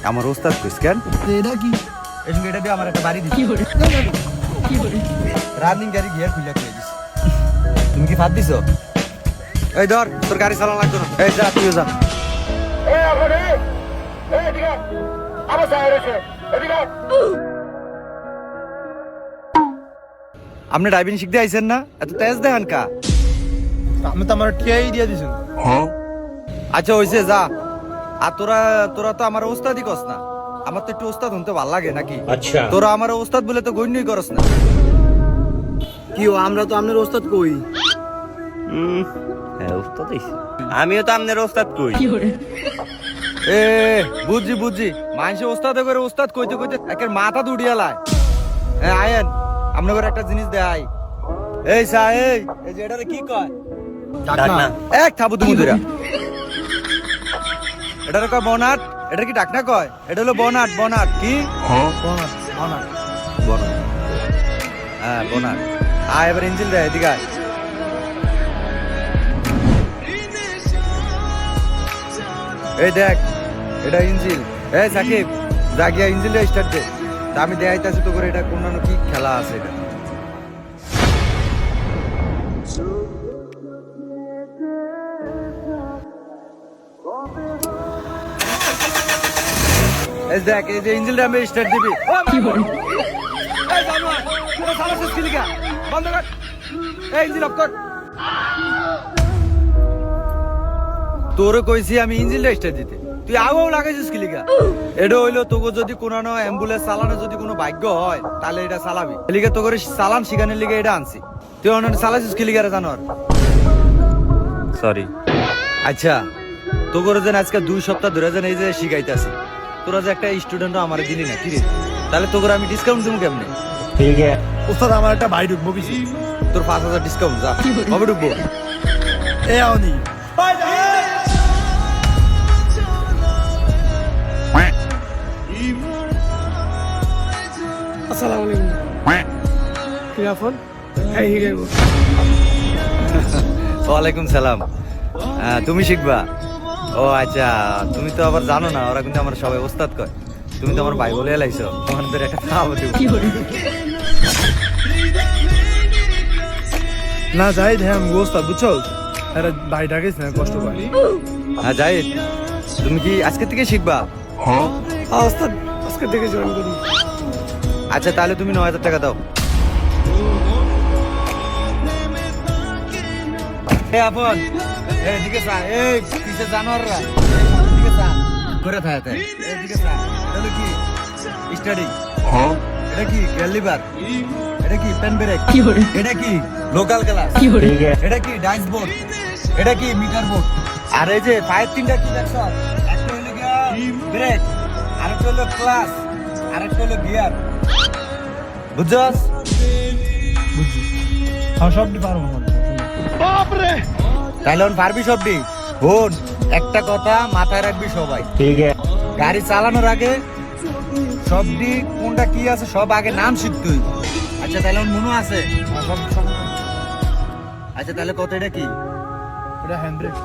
আমার ওস্তাদ কইস কেন এটা কি এই সঙ্গে এটা দিয়ে আমার একটা বাড়ি দিছি রানিং গাড়ি গিয়ার খুলে খুলে দিছি তুমি কি ফাদ দিছো এই ধর তোর গাড়ি চালানো লাগতো না এই যা তুইও যা আপনি ড্রাইভিং শিখতে আইছেন না এত তেজ দেখান কা আমি তো আমার টিয়াই দিয়ে দিছি আচ্ছা হইছে যা আর তোরা তোরা তো আমার ওস্তাদই কস না আমার তো একটু ওস্তাদ হতে ভালো লাগে নাকি আচ্ছা তোরা আমার ওস্তাদ বলে তো গণ্যই করস না কি ও আমরা তো আপনার ওস্তাদ কই হ্যাঁ ওস্তাদ আমিও তো আপনার ওস্তাদ কই এ বুঝছি বুঝছি মানুষের ওস্তাদ করে ওস্তাদ কইতে কইতে একের মাথা দুড়িয়া লাই হ্যাঁ আয়েন আপনাদের একটা জিনিস দেয় এই সা এই যে এটারে কি কয় ডাকনা এক থাবু তুমি ধরে এটারে কয় বনাট এটা কি ডাকনা কয় এটা হলো বনাট বনাট কি বনাট বনাট হ্যাঁ বনাট এবার ইঞ্জিন দেয় এদিকে আয়। এই দেখ এটা ইঞ্জিন এই সাকিব জাগিয়া ইঞ্জিনটা স্টার্ট দে তা আমি দেখাইতেছি তো করে এটা কোন কি খেলা আছে এটা এই দেখ এই যে ইঞ্জিনটা আমি স্টার্ট দিবি এই জানোয়ার পুরো সারা শেষ কি লিখা বন্ধ কর এই ইঞ্জিন অফ কর তোরে কইছি আমি ইঞ্জিনটা স্টার্ট দিতে তুই আগেও লাগাইছিস কি লিখা এটা হইলো তোকে যদি কোনো অ্যাম্বুলেন্স চালানো যদি কোনো ভাগ্য হয় তাহলে এটা চালাবি লিখে তোকে চালান শিখানোর লিগে এটা আনছি তুই অন্য চালাইছিস কি লিখা রে জানোয়ার সরি আচ্ছা তোকে যেন আজকে 2 সপ্তাহ ধরে যেন এই যে শিখাইতেছি তোরা যে একটা স্টুডেন্ট আমার দিলি না কি রে তাহলে তোকে আমি ডিসকাউন্ট দেবো কেমনে ঠিক আছে ওস্তাদ আমার একটা ভাই ঢুকবো কিছু তোর 5000 ডিসকাউন্ট যা কবে ঢুকবো এ আওনি আসসালামু আলাইকুম কি আফন এই হিরে ওয়ালাইকুম সালাম তুমি শিখবা ও আচ্ছা তুমি তো আবার জানো না ওরা কিন্তু আমার সবাই ওস্তাদ কয় তুমি তো আমার ভাই বলে এলাইছো তোমাদের একটা খাওয়া দেবো না যাই ধ্যান ওস্তাদ বুঝছো আরে ভাই ডাকিস না কষ্ট পাই হ্যাঁ যাই তুমি কি আজকে থেকে শিখবা ওস্তাদ আজকে থেকে জয়েন করি আচ্ছা তাহলে তুমি 9000 টাকা দাও আপন এদিকে চা এই কিসে জানোয়াররা এদিকে চা করে থাকে এদিকে চা এটা কি স্টাডি এটা কি গ্যালিবার এটা কি পেন ব্রেক এটা কি লোকাল ক্লাস ঠিক আছে এটা কি ডাইস বোর্ড এটা কি মিটার বোর্ড আর এই যে ফায়ার তিনটা কি দেখছ একটা হলো ব্রেক আরেকটা হলো ক্লাস আরেকটা হলো গিয়ার বুঝছস হ্যাঁ সবটি পারবো তাহলে পারবি সবটি বোন একটা কথা মাথায় রাখবি সবাই ঠিক আছে গাড়ি চালানোর আগে সবটি কোনটা কি আছে সব আগে নাম শিখতে হইব আচ্ছা তাহলে মনে আছে আচ্ছা তাহলে কত এটা কি এটা hand brake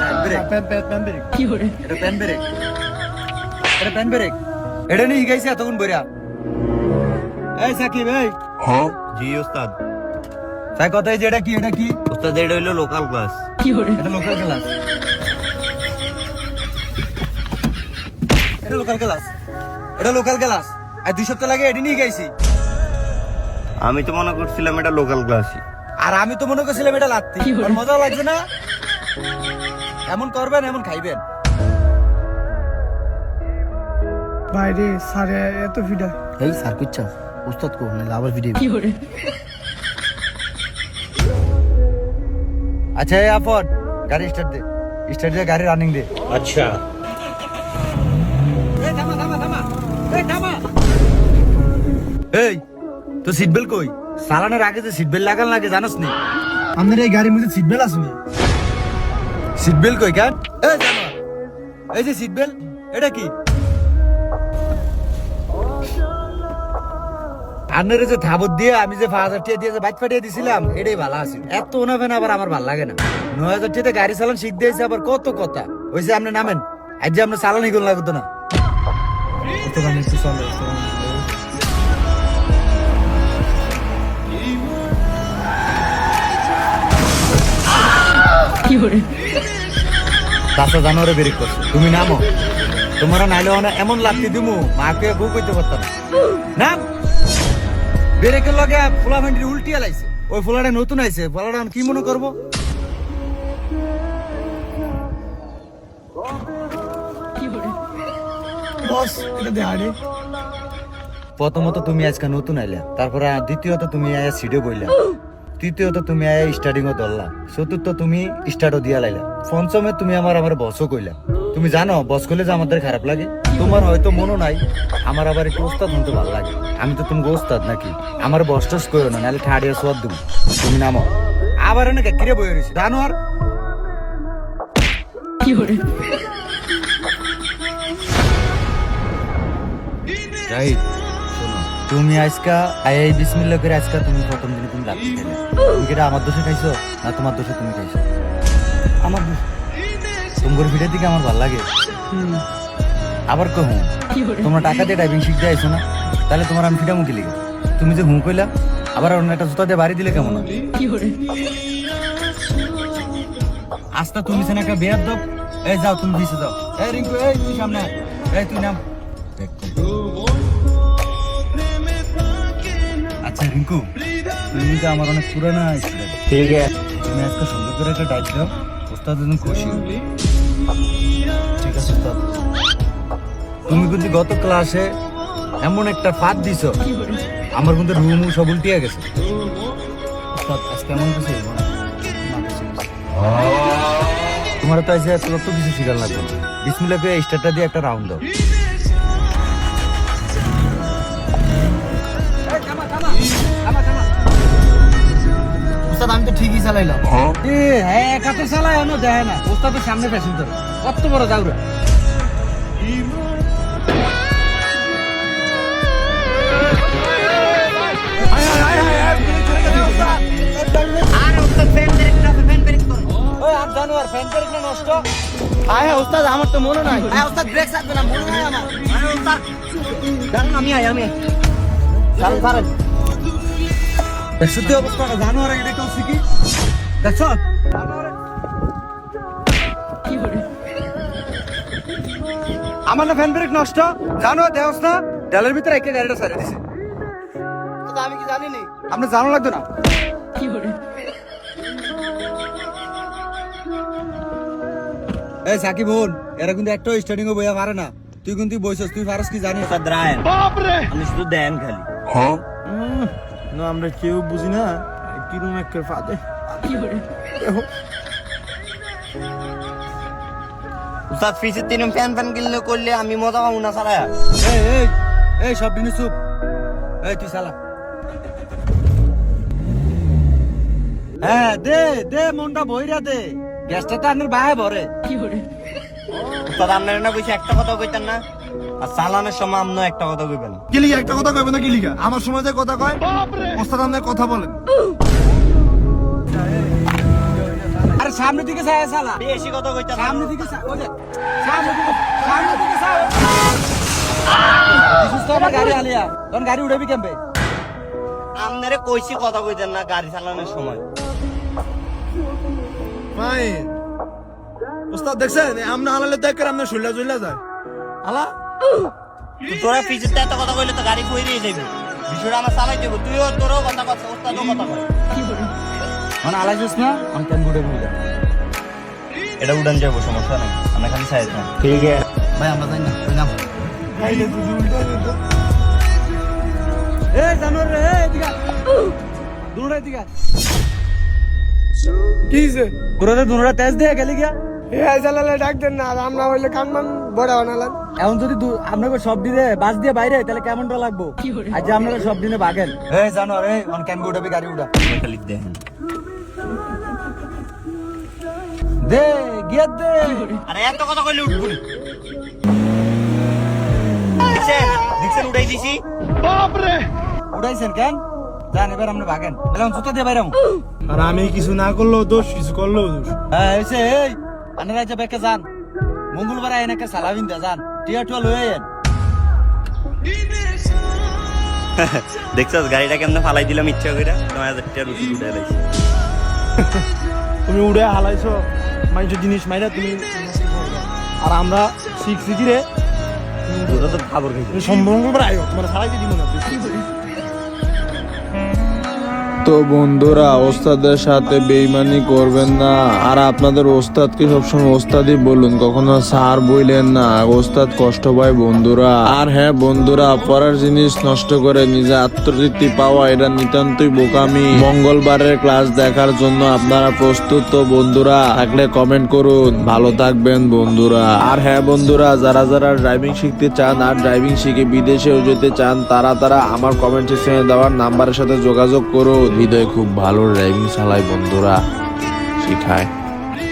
hand brake pan brake এটা পেন ব্রেক এটা পেন ব্রেক এটা নিয়ে গেছে এতক্ষণ বইরা এই সাকিব এই জি ওস্তাদ তাই কথাই যে এটা কি ওস্তাদ এটা হইলো লোকাল ক্লাস এটা লোকাল ক্লাস এটা লোকাল ক্লাস এটা লোকাল ক্লাস আর 2 সপ্তাহ লাগে এডি নিয়ে গেছি আমি তো মনে করছিলাম এটা লোকাল ক্লাসই আর আমি তো মনে করছিলাম এটা লাত্তি আর মজা লাগছে না এমন করবেন এমন খাইবেন বাইরে সারে এত ভিড়া এই স্যার কুচ্ছা উস্তাদ কো না আবার ভিডিও আচ্ছা এই আপন গাড়ি স্টার্ট দিয়ে গাড়ি রানিং দে আচ্ছা এই তো সিট বেল্ট কই চালানোর আগে যে সিট বেল্ট লাগান লাগে জানোস নি আমাদের এই গাড়ির মধ্যে সিট বেল্ট আছে না সিট বেল্ট কই কেন এই জানো এই যে সিট বেল্ট এটা কি আন্নারে যে থাবত দিয়ে আমি যে 5000 টাকা দিয়ে যে বাইক ফাটিয়ে দিছিলাম এটাই ভালো আছে এত ওনাবেন আবার আমার ভালো লাগে না 9000 টাকা গাড়ি চালান শিখ দিয়েছে আবার কত কথা ওই যে আপনি নামেন আজ যে আপনি চালানি কোন লাগতো না ওস্তাদ আমি একটু চলে ওস্তাদ রাস্তা জানোয়ারে বেরিক করছে তুমি নামো তোমরা নাইলে এমন লাগতে দিমু মাকে বউ কইতে পারতাম নাম বেরেকের লগে ফুলা ভেন্ডির উল্টি আলাইছে ওই ফুলাটা নতুন আইছে ফুলাটা কি মনে করবো বস এটা দে আরে প্রথমত তুমি আজকে নতুন আইলা তারপরে দ্বিতীয়ত তুমি আয়া সিডে বইলা তৃতীয়ত তুমি আয়া স্টার্টিং ও ধরলা চতুর্থ তুমি স্টার্টও দিয়া লাইলা পঞ্চমে তুমি আমার বসও কইলা তুমি জানো বস করলে যে আমাদের খারাপ লাগে তোমার হয়তো মনও নাই আমার আবার একটু ওস্তাদ হতে ভালো লাগে আমি তো তুমি ওস্তাদ নাকি আমার বস টস করো না নাহলে ঠাড়িয়া সোয়াদ দেবো তুমি নামো আবার অনেক কিরে বই রয়েছে জানো আর রাইট শোনো তুমি আজকা আই বিসমিল্লাহ করে আজকা তুমি প্রথম দিনে তুমি লাভ খেলে তুমি কি আমার দোষে খাইছো না তোমার দোষে তুমি খাইছো আমার দোষ। তোমার ভিডিও দিকে আমার ভালো লাগে আবার কহ তোমরা টাকা দিয়ে ড্রাইভিং শিখতে আইছো না তাহলে তোমার আমি ফিটা মুখে লিখে তুমি যে হুঁ কইলা আবার অন্য একটা জুতা দিয়ে বাড়ি দিলে কেমন হয়? আস্তা তুমি সেন একটা বেয়ার দাও এই যাও তুমি ভিসে যাও এই রিঙ্কু এই তুই সামনে আয়। এই তুই নাম আচ্ছা রিঙ্কু তুমি তো আমার অনেক পুরানা স্টুডেন্ট ঠিক আছে তুমি আজকে সুন্দর করে একটা ডাইট দাও ওস্তাদ একদম খুশি হবে। ঠিক আছে ওস্তাদ তুমি কিন্তু গত ক্লাসে এমন একটা ফাঁদ দিছো আমার কিন্তু রুম সব উল্টিয়ে গেছে ওস্তাদ আজকে এমন কিছু হইবো না। তোমার তো আজকে তত কিছু শিখার লাগবে না। বিসমিল্লাহ করে স্টারটা দিয়ে একটা রাউন্ড দাও ওস্তাদ আমি তো ঠিকই চালাইলাম হ্যাঁ একা তো চালায় না দেয় না ওস্তাদ তো সামনে ফ্যাশন ধরে কত বড় দাউরা জানোয়ার ফ্যান করে নষ্ট আয় হ্যাঁ ওস্তাদ আমার তো মনে নাই হ্যাঁ ওস্তাদ ব্রেক থাকবে না মনে নাই আমার আরে ওস্তাদ দাঁড়ান আমি সারেন সারেন সত্যি অবস্থাটা জানোয়ার এটা কেউ শিখি দেখছো আমার না ফ্যান ব্রেক নষ্ট জানোয়ার দেওস না ডালের ভিতরে একে গাড়িটা সারে দিছে ওস্তাদ আমি কি জানি নি আপনি জানো লাগতো না এই সাকিব বোন এরা কিন্তু একটা স্টার্টিং এ বইয়া পারে না তুই কিন্তু বইছস তুই পারস কি জানিস দ্রায়ন আমি শুধু দেন খালি না আমরা কেউ বুঝি না কিরম একটা ফাদে উস্তাদ ফিসে তিন ফ্যান কিনলে করলে আমি মজা পাবো না সারা এই এই এই সব দিন চুপ এই তুই শালা হ্যাঁ দে দে মনটা বইরা দে গ্যাসটা তো আনের বাহে ভরে উস্তাদ আপনার না কইছে একটা কথা কইতেন না আর চালানোর সময় আপনি একটা কথা কইবেন কি লিখা একটা কথা কইবে না কি লিখা আমার সময় যে কথা কয় ওস্তাদ আপনি কথা বলেন আরে সামনে দিকে যায় শালা বেশি কথা কইতেন সামনে দিকে ওই দেখ সামনে দিকে সুস্থ আমার গাড়ি আলিয়া তখন গাড়ি উড়াবি কেমবে আপনারে কইছি কথা কইতেন না গাড়ি চালানোর সময় ভাই ওস্তাদ দেখছেন আমরা হালালে দেখ করে আমরা শুইলা জুইলা যায় আলা তুই তোরা ফিসেতে এত কথা কইলে তো গাড়ি কই দিয়ে যাইবে বিষয়টা আমার চালাই দেবো তুইও তোরও কথা কথা ওস্তাদও কথা কয় মানে আলাইছিস না আমি কেন ঘুরে ঘুরে এটা উড়ান যাবো সমস্যা নেই আমরা খালি সাইড না ঠিক আছে ভাই আমরা যাই না ওই নাম এ জানোর রে এদিকে দুনুরা এদিকে কি হইছে তোরা দুনুরা তেজ দিয়ে গেলি গিয়া এ আইজালালে ডাক দেন না আর আমরা হইলে কানমান বড় বানালাম এখন যদি আপনাকে সব দিনে বাস দিয়ে বাইরে তাহলে কেমনটা লাগবো আজ আপনারা সব দিনে বাগেন এই জানো রে অন কেন উঠাবি গাড়ি উঠা খালি দেখেন দে গিয়ে দে আরে এত কথা কইলে উঠবো দেখছেন দেখছেন উড়াই দিছি উঠাইছেন কেন জান এবার আমরা বাগেন এখন জুতা দিয়ে বাইরে আর আমি কিছু না করলেও দোষ কিছু করলেও দোষ হ্যাঁ এসে এই আনারা যে বেকে যান মঙ্গলবার আইন একটা সালাবিন দে যান টিয়া টুয়া লয়ে আইন দেখছস গাড়িটা কেমনে ফালাই দিলাম ইচ্ছা করে 9000 টাকা রুটি উঠে লাইছি। তুমি উড়ে হালাইছো মানুষের জিনিস মাইরা তুমি, আর আমরা শিখছি কি রে ওটা তো খাবার খাইছি। তুমি সম্ভব করে আইও তোমার ছাড়াইতে দিব না। তো বন্ধুরা ওস্তাদের সাথে বেইমানি করবেন না, আর আপনাদের ওস্তাদকে সবসময় ওস্তাদই বলুন, কখনো স্যার বইলেন না, ওস্তাদ কষ্ট পায় বন্ধুরা। আর হ্যাঁ বন্ধুরা, পড়ার জিনিস নষ্ট করে নিজে আত্মতৃপ্তি পাওয়া এটা নিতান্তই বোকামি। মঙ্গলবারের ক্লাস দেখার জন্য আপনারা প্রস্তুত তো বন্ধুরা? থাকলে কমেন্ট করুন। ভালো থাকবেন বন্ধুরা। আর হ্যাঁ বন্ধুরা, যারা যারা ড্রাইভিং শিখতে চান আর ড্রাইভিং শিখে বিদেশেও যেতে চান, তারা আমার কমেন্ট সেকশনে দেওয়ার নাম্বারের সাথে যোগাযোগ করুন। হৃদয় খুব ভালো ড্রাইভিং চালায় বন্ধুরা, শিখায়।